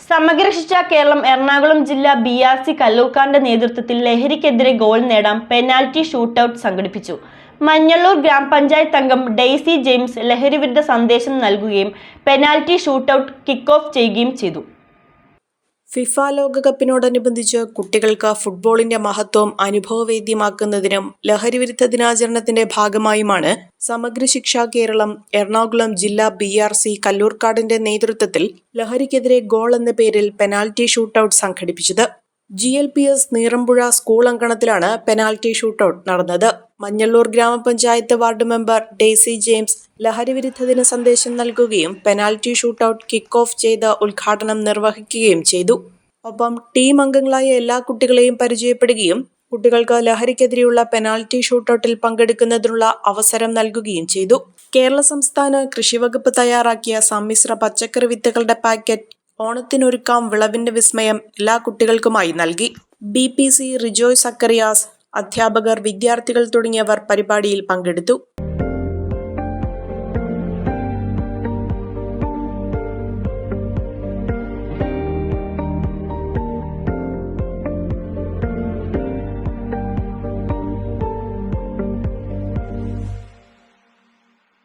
സമഗ്ര ശിക്ഷ കേരളം എറണാകുളം ജില്ലാ BRC കല്ലൂർക്കാടിന്റെ നേതൃത്വത്തിൽ ലഹരിക്കെതിരെ ഗോൾ നേടാൻ പെനാൽറ്റി ഷൂട്ടൌട്ട് സംഘടിപ്പിച്ചു. മഞ്ഞള്ളൂർ ഗ്രാമപഞ്ചായത്ത് അംഗം ഡെയ്സി ജെയിംസ് ലഹരിവിരുദ്ധ സന്ദേശം നൽകുകയും പെനാൽറ്റി ഷൂട്ടൌട്ട് കിക്ക് ഓഫ് ചെയ്യുകയും ചെയ്തു. ഫിഫ ലോകകപ്പിനോടനുബന്ധിച്ച് കുട്ടികൾക്ക് ഫുട്ബോളിന്റെ മഹത്വം അനുഭവവേദ്യമാക്കുന്നതിനും ലഹരിവിരുദ്ധ ദിനാചരണത്തിന്റെ ഭാഗമായുമാണ് സമഗ്ര ശിക്ഷ കേരളം എറണാകുളം ജില്ലാ BRC കല്ലൂർക്കാടിന്റെ നേതൃത്വത്തിൽ ലഹരിക്കെതിരെ ഗോൾ എന്ന പേരിൽ പെനാൽറ്റി ഷൂട്ടൌട്ട് സംഘടിപ്പിച്ചത്. GLPS നീറമ്പുഴ സ്കൂൾ അങ്കണത്തിലാണ് പെനാൽറ്റി ഷൂട്ടൌട്ട് നടന്നത്. മഞ്ഞള്ളൂർ ഗ്രാമപഞ്ചായത്ത് വാർഡ് മെമ്പർ ഡെയ്സി ജെയിംസ് ലഹരിവിരുദ്ധ ദിന സന്ദേശം നൽകുകയും പെനാൽറ്റി ഷൂട്ടൌട്ട് കിക്ക് ഓഫ് ചെയ്ത് ഉദ്ഘാടനം നിർവഹിക്കുകയും ചെയ്തു. ഒപ്പം ടീം അംഗങ്ങളായ എല്ലാ കുട്ടികളെയും പരിചയപ്പെടുകയും കുട്ടികൾക്ക് ലഹരിക്കെതിരെയുള്ള പെനാൽറ്റി ഷൂട്ടൌട്ടിൽ പങ്കെടുക്കുന്നതിനുള്ള അവസരം നൽകുകയും ചെയ്തു. കേരള സംസ്ഥാന കൃഷിവകുപ്പ് തയ്യാറാക്കിയ സമ്മിശ്ര പച്ചക്കറി വിത്തുകളുടെ പാക്കറ്റ് ഓണത്തിനൊരുക്കാം വിളവിന്റെ വിസ്മയം എല്ലാ കുട്ടികൾക്കുമായി നൽകി. BPC റിജോയ് സക്കറിയാസ്, അധ്യാപകർ, വിദ്യാർത്ഥികൾ തുടങ്ങിയവർ പരിപാടിയിൽ പങ്കെടുത്തു.